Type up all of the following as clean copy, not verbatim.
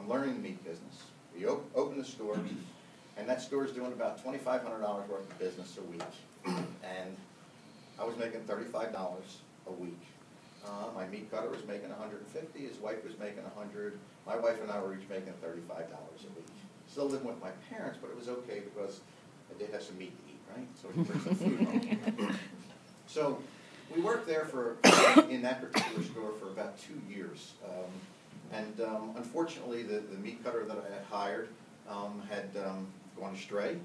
I'm learning the meat business. We open the store, and that store is doing about $2,500 worth of business a week. And I was making $35 a week. My meat cutter was making $150. His wife was making $100. My wife and I were each making $35 a week. Still living with my parents, but it was okay because I did have some meat to eat, right? So we could bring some food home. So we worked there in that particular store for about 2 years. Unfortunately, the meat cutter that I had hired had gone astray.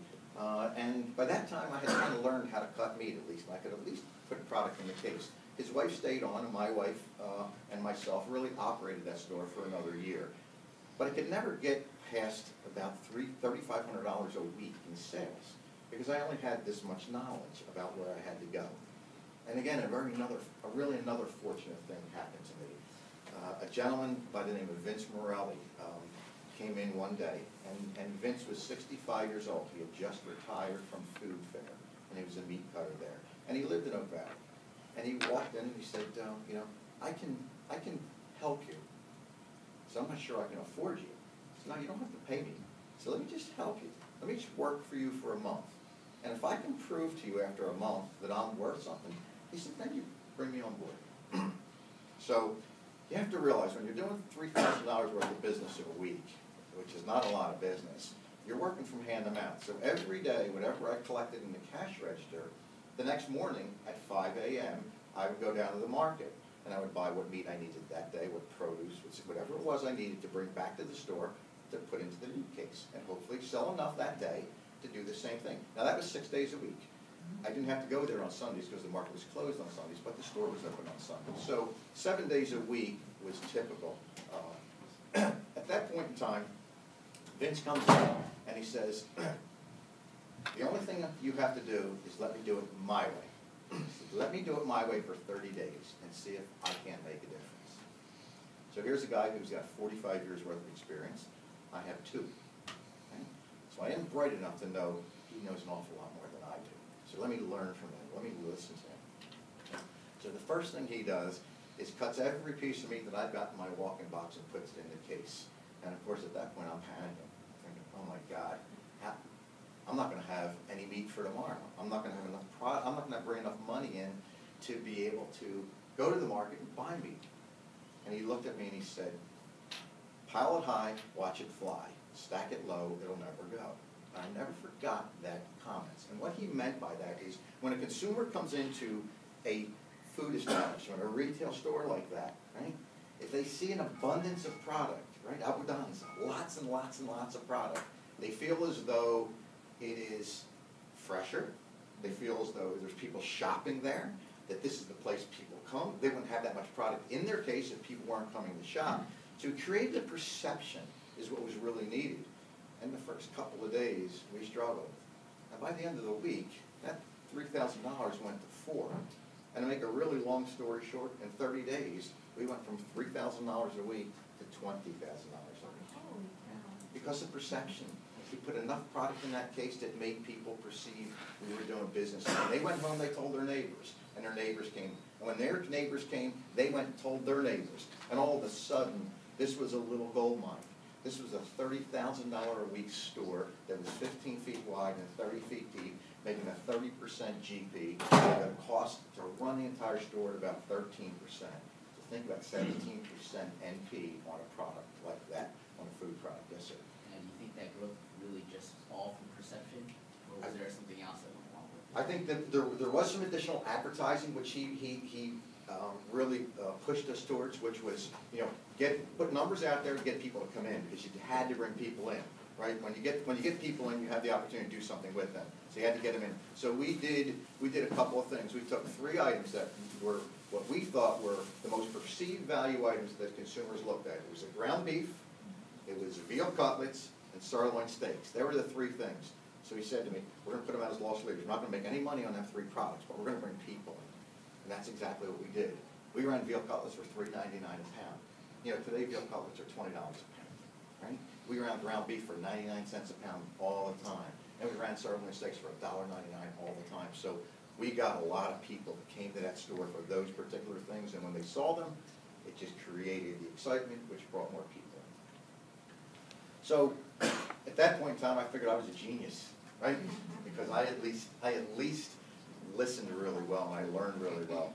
And by that time, I had kind of learned how to cut meat, at least. I could at least put product in the case. His wife stayed on, and my wife and myself really operated that store for another year. But I could never get past about $3,500 a week in sales because I only had this much knowledge about where I had to go. And again, really another fortunate thing happened to me. A gentleman by the name of Vince Morelli came in one day, and Vince was 65 years old. He had just retired from food fair, and he was a meat cutter there. And he lived in Oak Valley. And he walked in and he said, you know, I can help you. So I'm not sure I can afford you. He said, no, you don't have to pay me. So let me just help you. Let me just work for you for a month. And if I can prove to you after a month that I'm worth something, he said, then you bring me on board. So you have to realize when you're doing $3,000 worth of business a week, which is not a lot of business, you're working from hand to mouth. So every day, whatever I collected in the cash register, the next morning at 5 a.m., I would go down to the market and I would buy what meat I needed that day, what produce, whatever it was I needed to bring back to the store to put into the meat case and hopefully sell enough that day to do the same thing. Now that was 6 days a week. I didn't have to go there on Sundays because the market was closed on Sundays, but the store was open on Sundays. So 7 days a week was typical. At that point in time, Vince comes in and he says, the only thing you have to do is let me do it my way. He said, let me do it my way for 30 days and see if I can't make a difference. So here's a guy who's got 45 years worth of experience. I have 2. Okay? So I am bright enough to know he knows an awful lot more than I do. So let me learn from him. Let me listen to him. Okay? So the first thing he does is cuts every piece of meat that I've got in my walk-in box and puts it in the case. And of course at that point I'm panicking. Thinking, oh my God, I'm not going to have any meat for tomorrow. I'm not going to have enough product. I'm not going to bring enough money in to be able to go to the market and buy meat. And he looked at me and he said, pile it high, watch it fly. Stack it low, it'll never go. And I never forgot that comment. And what he meant by that is when a consumer comes into a food establishment or a retail store like that, right? If they see an abundance of product, right? Abundance, lots and lots and lots of product, they feel as though it is fresher. They feel as though there's people shopping there, that this is the place people come. They wouldn't have that much product in their case if people weren't coming to shop. To create the perception is what was really needed. And the first couple of days, we struggled. And by the end of the week, that $3,000 went to 4. And to make a really long story short, in 30 days, we went from $3,000 a week to $20,000 a week. Because of perception. We put enough product in that case that made people perceive we were doing business. When they went home, they told their neighbors, and their neighbors came. And when their neighbors came, they went and told their neighbors. And all of a sudden, this was a little gold mine. This was a $30,000 a week store that was 15 feet wide and 30 feet deep, making a 30% GP. It would cost to run the entire store at about 13%. So think about 17% NP on a product like that, on a food product. Yes, sir. And you think that growth really just all from perception, or was there something else that went along with it? I think that there was some additional advertising which he really pushed us towards, which was, you know, put numbers out there to get people to come in, because you had to bring people in, right? When you get people in, you have the opportunity to do something with them. So you had to get them in. So we did a couple of things. We took 3 items that were what we thought were the most perceived value items that consumers looked at. It was a ground beef, it was veal cutlets, and sirloin steaks. They were the 3 things. So he said to me, we're going to put them out as loss leaders. We're not going to make any money on them 3 products, but we're going to bring people in. And that's exactly what we did. We ran veal cutlets for $3.99 a pound. You know, today veal cutlets are $20 a pound, right? We ran ground beef for 99 cents a pound all the time. And we ran sirloin steaks for $1.99 all the time. So we got a lot of people that came to that store for those particular things. And when they saw them, it just created the excitement, which brought more people in. So, at that point in time, I figured I was a genius, right? Because I at least listened really well and I learned really well.